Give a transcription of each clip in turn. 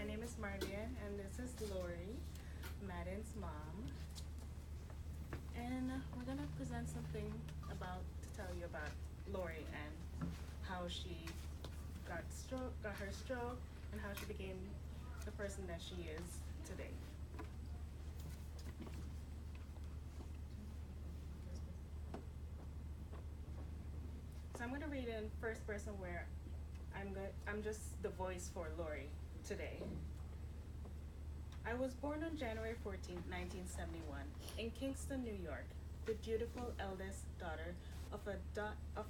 My name is Madyn, and this is Lori, Madyn's mom. And we're gonna present something to tell you about Lori and how she got her stroke, and how she became the person that she is today. So I'm gonna read in first person where I'm just the voice for Lori today. I was born on January 14, 1971, in Kingston, New York, the beautiful eldest daughter of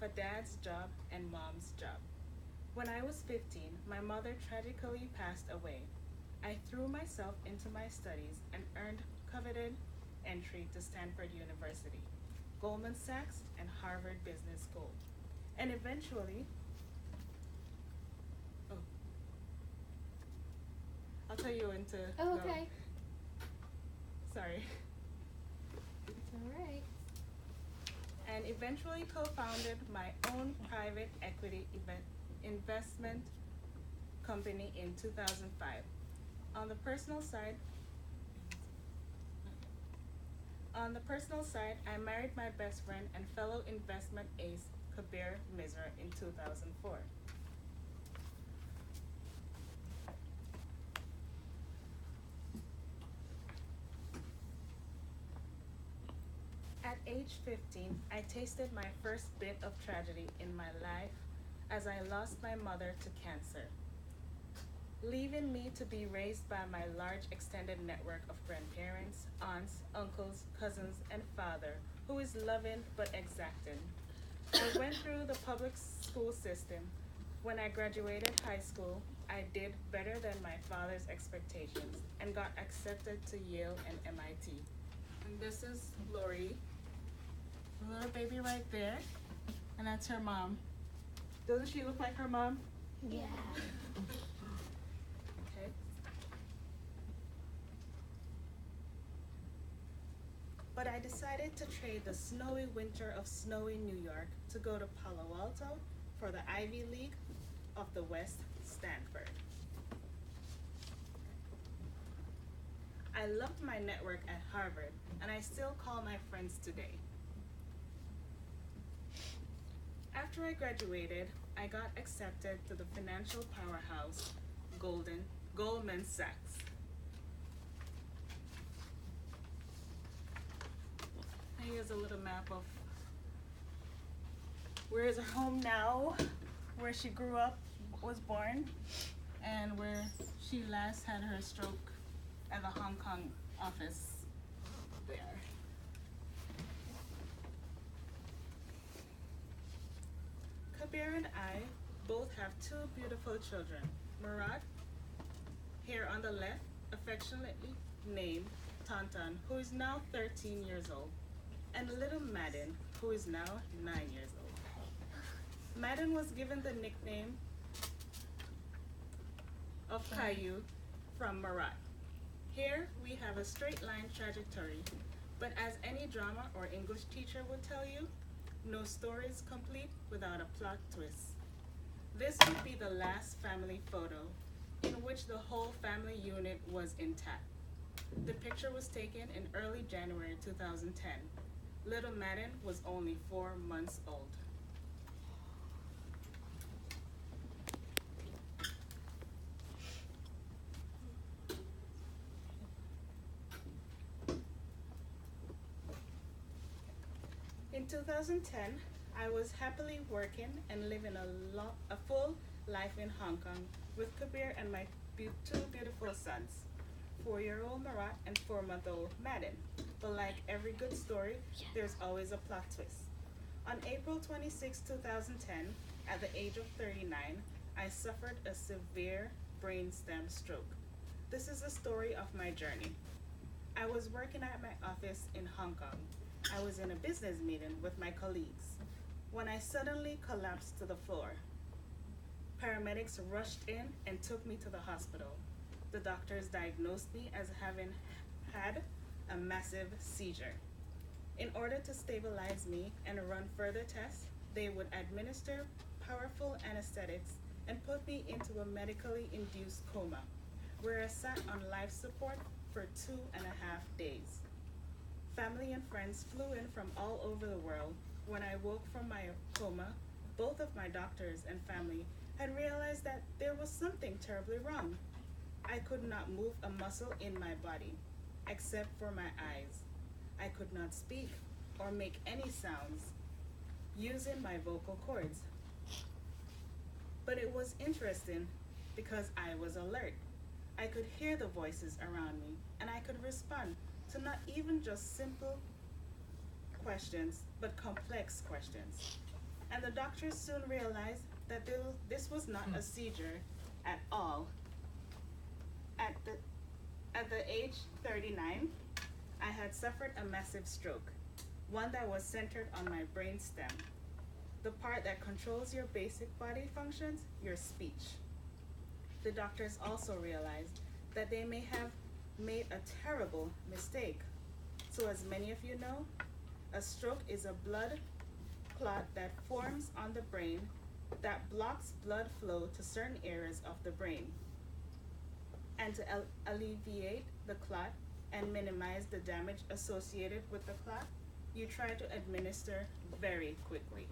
a dad's job and mom's job. When I was 15, my mother tragically passed away. I threw myself into my studies and earned coveted entry to Stanford University, Goldman Sachs, and Harvard Business School. And eventually, oh, I'll tell you when to Oh, go. okay. Sorry. It's all right. And eventually co-founded my own private equity investment company in 2005. On the personal side, I married my best friend and fellow investment ace, Kabir Misra, in 2004. At age 15, I tasted my first bit of tragedy in my life as I lost my mother to cancer, leaving me to be raised by my large extended network of grandparents, aunts, uncles, cousins, and father, who is loving but exacting. I went through the public school system. When I graduated high school, I did better than my father's expectations and got accepted to Yale and MIT. And this is Lori, the little baby right there, and that's her mom. Doesn't she look like her mom? Yeah. Okay. But I decided to trade the snowy winter of snowy New York to go to Palo Alto for the Ivy League of the West, Stanford. I loved my network at Harvard, and I still call my friends today. After I graduated, I got accepted to the financial powerhouse, Goldman Sachs. And here's a little map of where is her home now, where she grew up, was born, and where she last had her stroke at the Hong Kong office there. Kabir and I both have two beautiful children. Murat, here on the left, affectionately named Tantan, who is now 13 years old, and little Madyn, who is now 9 years old. Madyn was given the nickname of Caillou from Murat. Here we have a straight line trajectory, but as any drama or English teacher would tell you, no story is complete without a plot twist. This would be the last family photo in which the whole family unit was intact. The picture was taken in early January 2010. Little Madyn was only 4 months old. In 2010, I was happily working and living a full life in Hong Kong with Kabir and my two beautiful sons, 4-year-old Murat and 4-month-old Madyn. But like every good story, there's always a plot twist. On April 26, 2010, at the age of 39, I suffered a severe brainstem stroke. This is the story of my journey. I was working at my office in Hong Kong. I was in a business meeting with my colleagues when I suddenly collapsed to the floor. Paramedics rushed in and took me to the hospital. The doctors diagnosed me as having had a massive seizure. In order to stabilize me and run further tests, they would administer powerful anesthetics and put me into a medically induced coma, where I sat on life support for 2.5 days. Family and friends flew in from all over the world. When I woke from my coma, both of my doctors and family had realized that there was something terribly wrong. I could not move a muscle in my body, except for my eyes. I could not speak or make any sounds using my vocal cords. But it was interesting because I was alert. I could hear the voices around me and I could respond to not even just simple questions, but complex questions. And the doctors soon realized that this was not a seizure at all. At the, at the age 39, I had suffered a massive stroke, one that was centered on my brain stem, the part that controls your basic body functions, your speech. The doctors also realized that they may have made a terrible mistake. So, as many of you know, a stroke is a blood clot that forms on the brain that blocks blood flow to certain areas of the brain. And to alleviate the clot and minimize the damage associated with the clot, you try to administer very quickly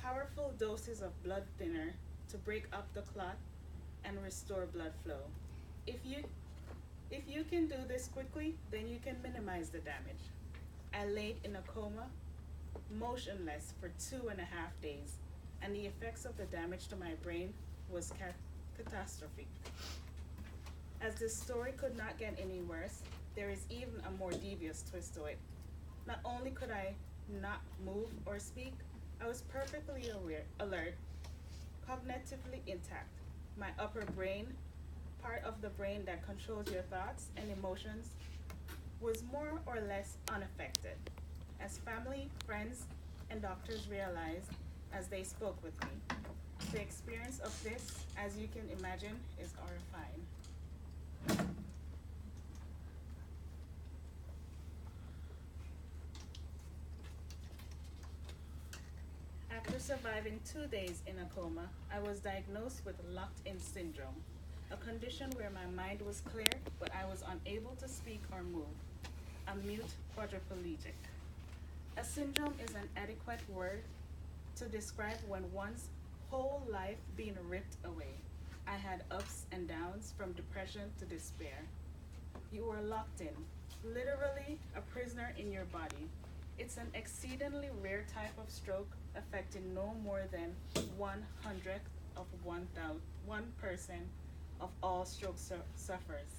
powerful doses of blood thinner to break up the clot and restore blood flow. If you if you can do this quickly, then you can minimize the damage. I laid in a coma, motionless for 2.5 days, and the effects of the damage to my brain was catastrophic. As this story could not get any worse, there is even a more devious twist to it. Not only could I not move or speak, I was perfectly alert, cognitively intact. My upper brain, part of the brain that controls your thoughts and emotions, was more or less unaffected. As family, friends, and doctors realized as they spoke with me, the experience of this, as you can imagine, is horrifying. After surviving 2 days in a coma, I was diagnosed with locked-in syndrome, a condition where my mind was clear, but I was unable to speak or move, a mute quadriplegic. A syndrome is an adequate word to describe when one's whole life being ripped away. I had ups and downs from depression to despair. You were locked in, literally a prisoner in your body. It's an exceedingly rare type of stroke affecting no more than 1/100th of 1% of all stroke sufferers.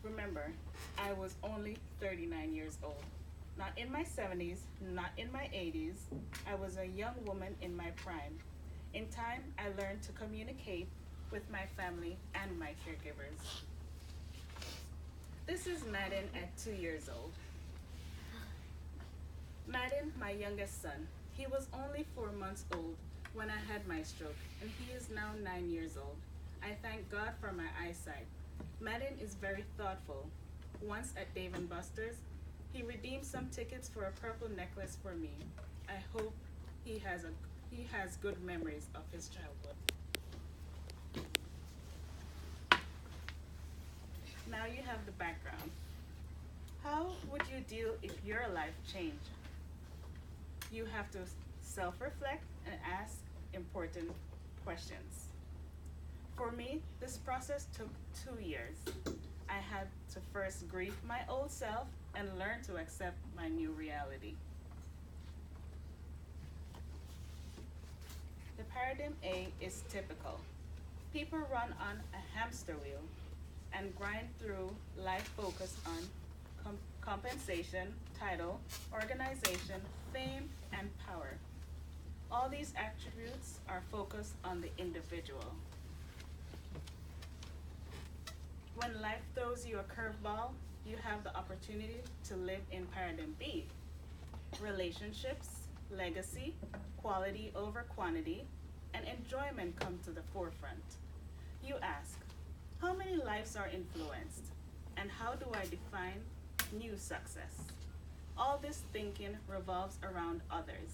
Remember, I was only 39 years old. Not in my 70s, not in my 80s. I was a young woman in my prime. In time, I learned to communicate with my family and my caregivers. This is Madyn at 2 years old. Madyn, my youngest son, he was only 4 months old when I had my stroke, and he is now 9 years old. I thank God for my eyesight. Madyn is very thoughtful. Once at Dave & Buster's, he redeemed some tickets for a purple necklace for me. I hope he has good memories of his childhood. Now you have the background. How would you deal if your life changed? You have to self-reflect and ask important questions. For me, this process took 2 years. I had to first grieve my old self and learn to accept my new reality. The paradigm A is typical. People run on a hamster wheel and grind through life focused on compensation, title, organization, fame, and power. All these attributes are focused on the individual. When life throws you a curveball, you have the opportunity to live in paradigm B. Relationships, legacy, quality over quantity, and enjoyment come to the forefront. You ask, how many lives are influenced? And how do I define new success? All this thinking revolves around others.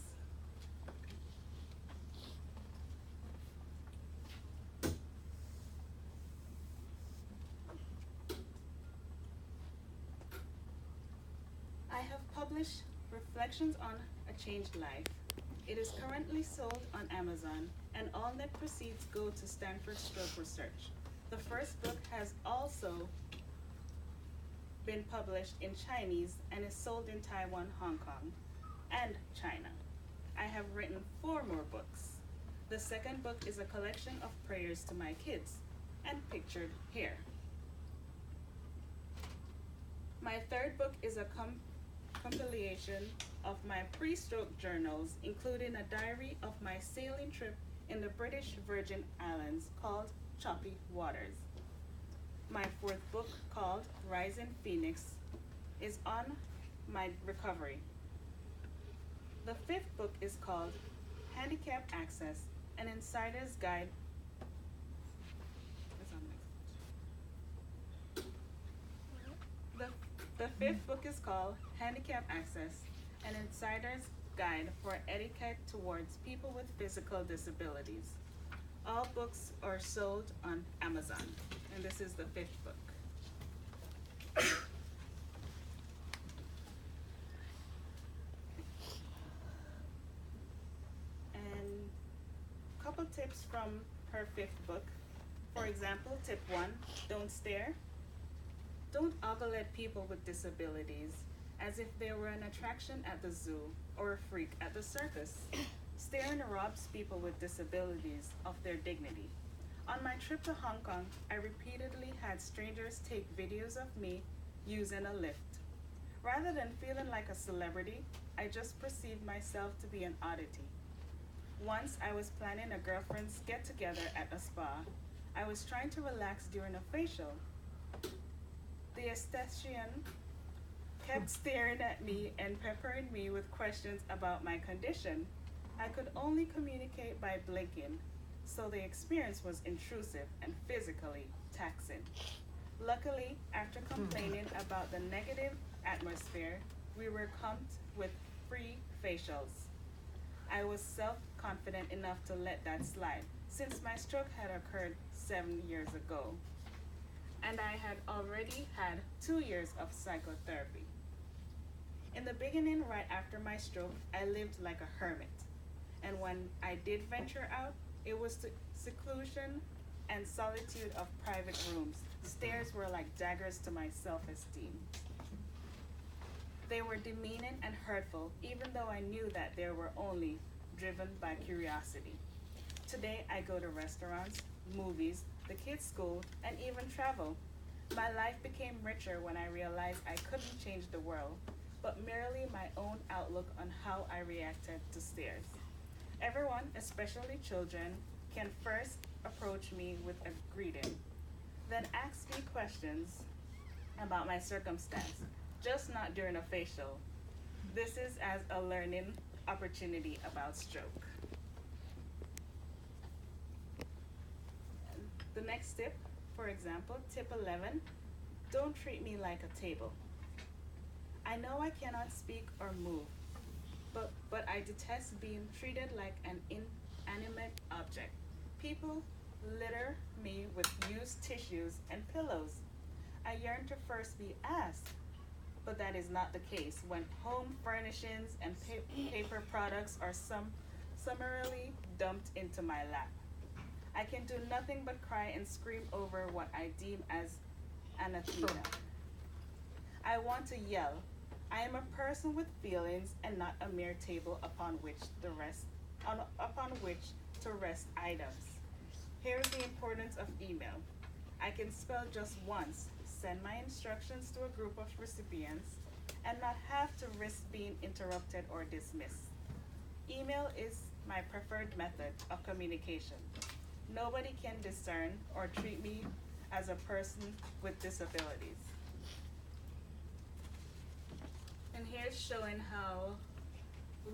published Reflections on a Changed Life. It is currently sold on Amazon, and all net proceeds go to Stanford Stroke Research. The first book has also been published in Chinese and is sold in Taiwan, Hong Kong, and China. I have written 4 more books. The second book is a collection of prayers to my kids, and pictured here. My third book is a compilation of my pre-stroke journals, including a diary of my sailing trip in the British Virgin Islands called Choppy Waters. My 4th book, called Rising Phoenix, is on my recovery. The 5th book is called Handicap Access, an Insider's Guide. The 5th book is called Handicap Access, an Insider's Guide for Etiquette Towards People with Physical Disabilities. All books are sold on Amazon, and this is the 5th book. And a couple tips from her 5th book. For example, tip 1, don't stare. Don't ogle at people with disabilities as if they were an attraction at the zoo or a freak at the circus. Staring robs people with disabilities of their dignity. On my trip to Hong Kong, I repeatedly had strangers take videos of me using a lift. Rather than feeling like a celebrity, I just perceived myself to be an oddity. Once I was planning a girlfriend's get-together at a spa. I was trying to relax during a facial. The esthetician kept staring at me and peppering me with questions about my condition. I could only communicate by blinking, so the experience was intrusive and physically taxing. Luckily, after complaining about the negative atmosphere, we were comped with free facials. I was self-confident enough to let that slide, since my stroke had occurred 7 years ago, and I had already had 2 years of psychotherapy. In the beginning, right after my stroke, I lived like a hermit, and when I did venture out, it was to seclusion and solitude of private rooms. Stairs were like daggers to my self-esteem. They were demeaning and hurtful, even though I knew that they were only driven by curiosity. Today, I go to restaurants, movies, the kids' school, and even travel. My life became richer when I realized I couldn't change the world, but merely my own outlook on how I reacted to stairs. Everyone, especially children, can first approach me with a greeting, then ask me questions about my circumstance, just not during a facial. This is as a learning opportunity about stroke. The next tip, for example, tip 11, don't treat me like a table. I know I cannot speak or move, but I detest being treated like an inanimate object. People litter me with used tissues and pillows. I yearn to first be asked, but that is not the case when home furnishings and paper products are summarily dumped into my lap. I can do nothing but cry and scream over what I deem as anathema. I want to yell. I am a person with feelings and not a mere table upon which to rest items. Here is the importance of email. I can spell just once, send my instructions to a group of recipients, and not have to risk being interrupted or dismissed. Email is my preferred method of communication. Nobody can discern or treat me as a person with disabilities. And here's showing how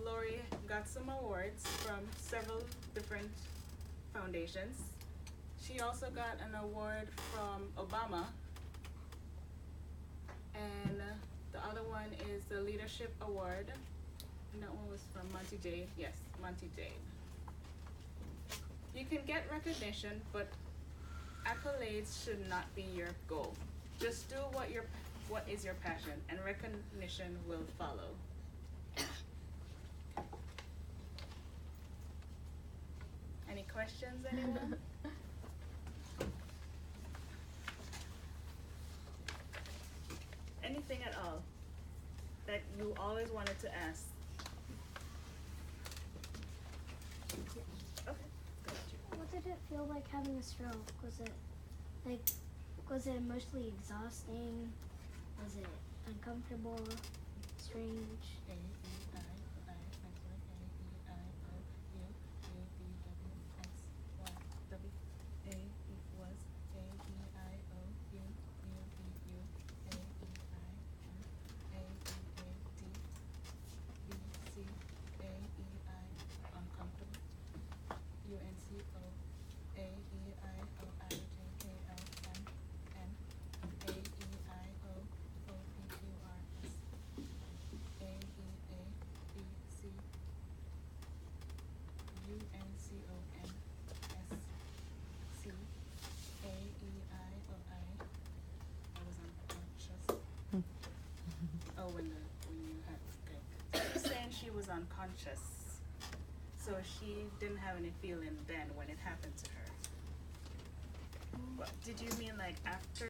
Lori got some awards from several different foundations. She also got an award from Obama, and the other one is the Leadership Award, and that one was from Monty Jade. Yes, Monty Jade. You can get recognition, but accolades should not be your goal. Just do what is your passion, and recognition will follow. questions, anyone? Anything at all that you always wanted to ask? Okay, got you. What did it feel like having a stroke? Was it emotionally exhausting? Was it uncomfortable? Strange? Oh, when you had, okay. So you're saying she was unconscious, so she didn't have any feeling then when it happened to her. What, did you mean like after